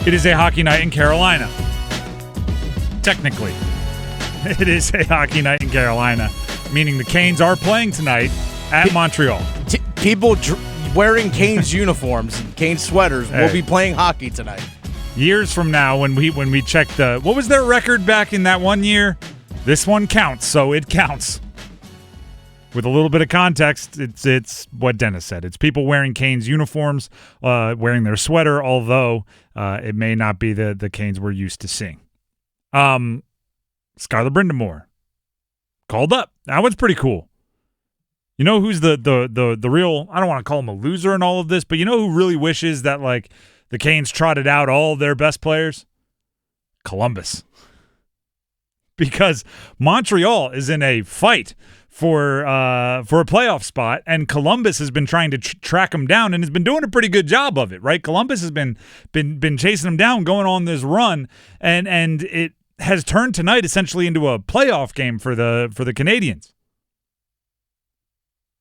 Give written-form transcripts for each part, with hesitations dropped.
It is a hockey night in Carolina. Technically, it is a hockey night in Carolina, meaning the Canes are playing tonight at Montreal. People wearing Canes uniforms and Canes sweaters will be playing hockey tonight. Years from now, when we check what was their record back in that one year? This one counts, so it counts. With a little bit of context, it's what Dennis said. It's people wearing Canes uniforms, wearing their sweater, although it may not be the Canes we're used to seeing. Rod Brind'Amour called up. That one's pretty cool. You know who's the real, I don't want to call him a loser in all of this, but you know who really wishes that like the Canes trotted out all of their best players? Columbus. Because Montreal is in a fight for a playoff spot, and Columbus has been trying to track them down and has been doing a pretty good job of it, right? Columbus has been chasing them down, going on this run, and it has turned tonight essentially into a playoff game for the Canadiens.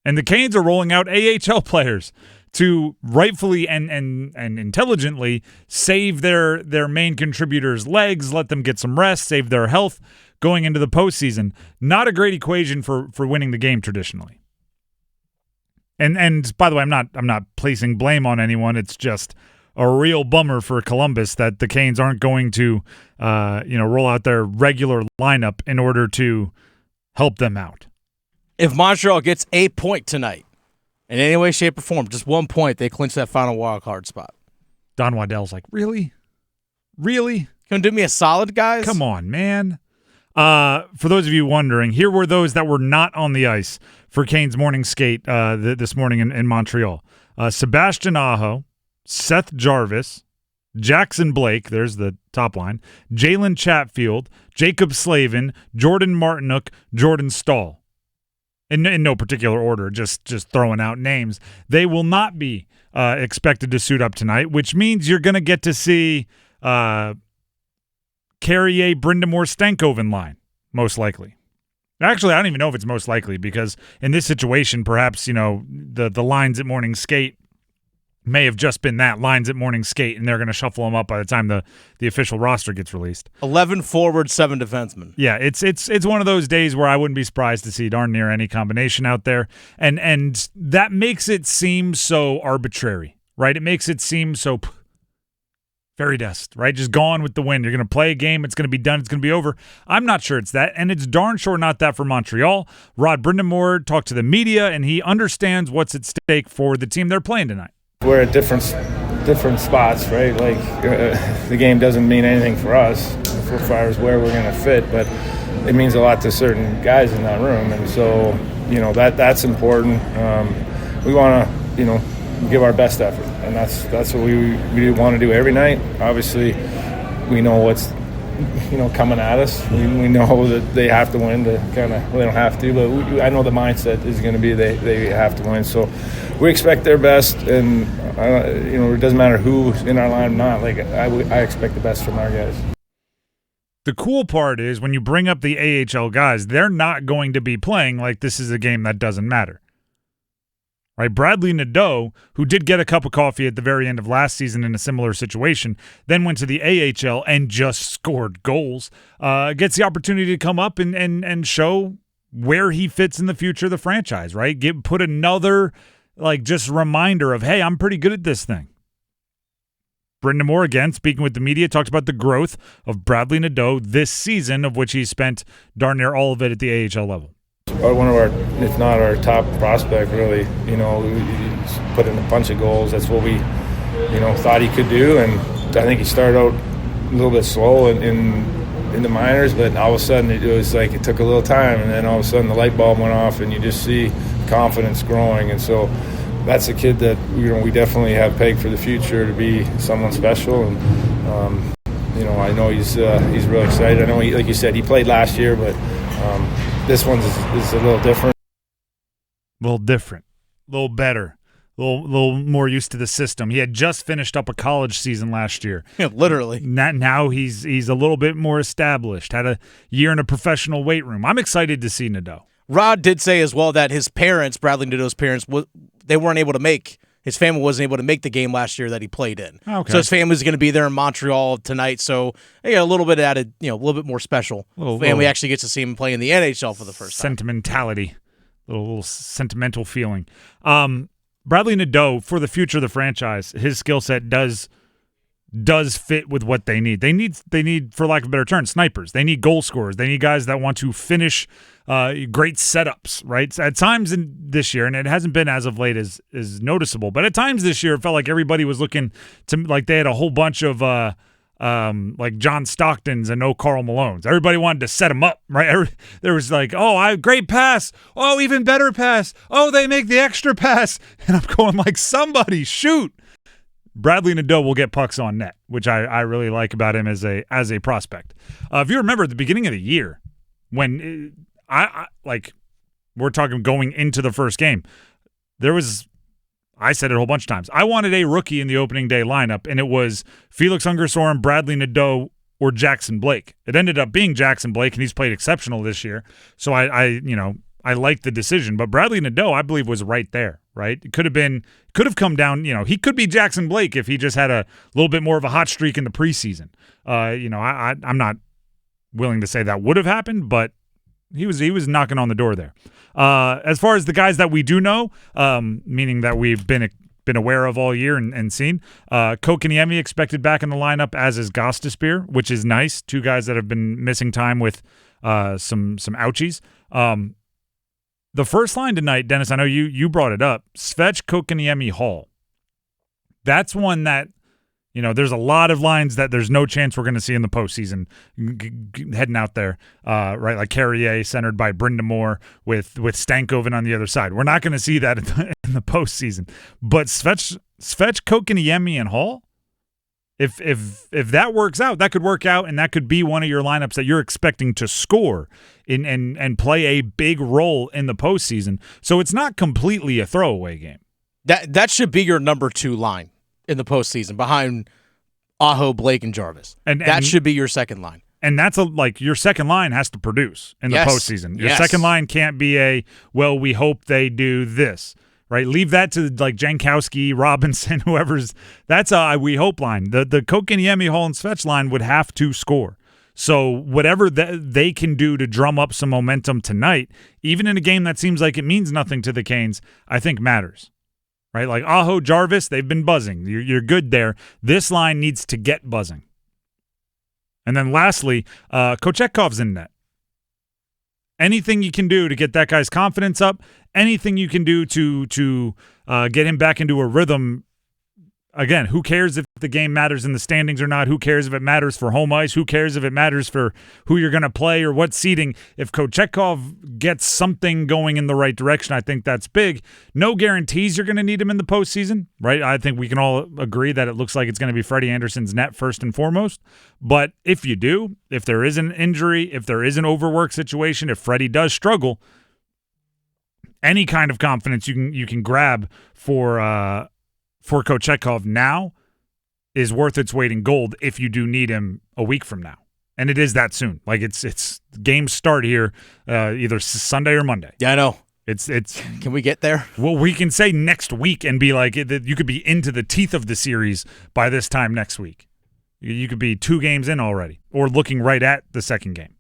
And the Canes are rolling out AHL players to rightfully and intelligently save their main contributors' legs, let them get some rest, save their health going into the postseason. Not a great equation for winning the game traditionally. And by the way, I'm not placing blame on anyone. It's just a real bummer for Columbus that the Canes aren't going to roll out their regular lineup in order to help them out. If Montreal gets a point tonight, in any way, shape, or form, just 1 point, they clinch that final wild card spot. Don Waddell's like, really? Really? Can you do me a solid, guys? Come on, man. For those of you wondering, here were those that were not on the ice for Canes morning skate this morning in Montreal. Sebastian Aho, Seth Jarvis, Jackson Blake, there's the top line, Jalen Chatfield, Jacob Slavin, Jordan Martinook, Jordan Stahl. In no particular order, just throwing out names. They will not be expected to suit up tonight, which means you're going to get to see Carrier, Brind'Amour, Stankoven line, most likely. Actually, I don't even know if it's most likely because in this situation, perhaps, the lines at morning skate may have just been that, lines at morning skate, and they're going to shuffle them up by the time the official roster gets released. 11 forward, 7 defensemen. Yeah, it's one of those days where I wouldn't be surprised to see darn near any combination out there, and that makes it seem so arbitrary, right? It makes it seem so fairy dust, right? Just gone with the wind. You're going to play a game, it's going to be done, it's going to be over. I'm not sure it's that, and it's darn sure not that for Montreal. Rod Brind'Amour talked to the media, and he understands what's at stake for the team they're playing tonight. We're at different spots, right? Like the game doesn't mean anything for us as far as where we're going to fit, but it means a lot to certain guys in that room, and so that's important. We want to give our best effort, and that's what we want to do every night. Obviously, we know what's coming at us. We know that they have to win to they don't have to, but I know the mindset is going to be they have to win. So we expect their best, and it doesn't matter who's in our line or not. Like I expect the best from our guys. The cool part is when you bring up the AHL guys, they're not going to be playing like this is a game that doesn't matter. Right, Bradley Nadeau, who did get a cup of coffee at the very end of last season in a similar situation, then went to the AHL and just scored goals, gets the opportunity to come up and show where he fits in the future of the franchise, right? Put another, just reminder of, hey, I'm pretty good at this thing. Brind'Amour, again, speaking with the media, talks about the growth of Bradley Nadeau this season, of which he spent darn near all of it at the AHL level. One of our, if not our top prospect, really, he's put in a bunch of goals. That's what we, thought he could do. And I think he started out a little bit slow in the minors, but all of a sudden it was like it took a little time, and then all of a sudden the light bulb went off, and you just see confidence growing. And so that's a kid that we definitely have pegged for the future to be someone special. And I know he's really excited. I know like you said, he played last year, but. This one is a little different. A little different. A little better. A little more used to the system. He had just finished up a college season last year. Yeah, literally. Now he's a little bit more established. Had a year in a professional weight room. I'm excited to see Nadeau. Rod did say as well that his parents, Bradley Nadeau's parents, they weren't able to make His family wasn't able to make the game last year that he played in. Okay. So his family's going to be there in Montreal tonight. So they got a little bit added, a little bit more special. Family actually gets to see him play in the NHL for the first time. Sentimentality, little sentimental feeling. Bradley Nadeau, for the future of the franchise, his skill set does fit with what they need. They need, for lack of a better term, snipers. They need goal scorers. They need guys that want to finish great setups, right? At times in this year, and it hasn't been as of late as noticeable, but at times this year it felt like everybody was looking to, like they had a whole bunch of like John Stocktons and no Karl Malones. Everybody wanted to set them up, right? There was like, great pass. Oh, even better pass. Oh, they make the extra pass. And I'm going like, somebody shoot. Bradley Nadeau will get pucks on net, which I really like about him as a prospect. If you remember at the beginning of the year, when we're talking going into the first game, I said it a whole bunch of times, I wanted a rookie in the opening day lineup, and it was Felix Ungersoren, Bradley Nadeau, or Jackson Blake. It ended up being Jackson Blake, and he's played exceptional this year. So I liked the decision, but Bradley Nadeau, I believe, was right there, right? It could have come down, he could be Jackson Blake if he just had a little bit more of a hot streak in the preseason. I'm not willing to say that would have happened, but he was knocking on the door there. As far as the guys that we do know, meaning that we've been aware of all year and seen, Kotkaniemi expected back in the lineup, as is Gostisbehere, which is nice. Two guys that have been missing time with some ouchies. The first line tonight, Dennis, I know you brought it up, Svech, Kotkaniemi, Hall. That's one that, there's a lot of lines that there's no chance we're going to see in the postseason heading out there, right? Like Carrier centered by Brind'Amour with Stankoven on the other side. We're not going to see that in the postseason. But Svech, Kotkaniemi, and Hall, if that works out, that could work out, and that could be one of your lineups that you're expecting to score and play a big role in the postseason. So it's not completely a throwaway game. That should be your number 2 line in the postseason behind Aho, Blake, and Jarvis. And that should be your second line. And that's your second line has to produce in the postseason. Your second line can't be we hope they do this. Right, leave that to like Jankowski, Robinson, whoever's. That's a we hope line. The Kotkaniemi, Hall, and Svech line would have to score. So whatever they can do to drum up some momentum tonight, even in a game that seems like it means nothing to the Canes, I think matters. Right, like Aho, Jarvis, they've been buzzing. You're good there. This line needs to get buzzing. And then lastly, Kochekhov's in net. Anything you can do to get that guy's confidence up, anything you can do to get him back into a rhythm. Again, who cares if the game matters in the standings or not? Who cares if it matters for home ice? Who cares if it matters for who you're going to play or what seeding? If Kochetkov gets something going in the right direction, I think that's big. No guarantees you're going to need him in the postseason, right? I think we can all agree that it looks like it's going to be Freddie Anderson's net first and foremost. But if you do, if there is an injury, if there is an overwork situation, if Freddie does struggle, any kind of confidence you can grab for Kochetkov now is worth its weight in gold if you do need him a week from now. And it is that soon. Like it's games start here either Sunday or Monday. Yeah, I know. It's. Can we get there? Well, we can say next week and be like you could be into the teeth of the series by this time next week. You could be 2 games in already or looking right at the second game.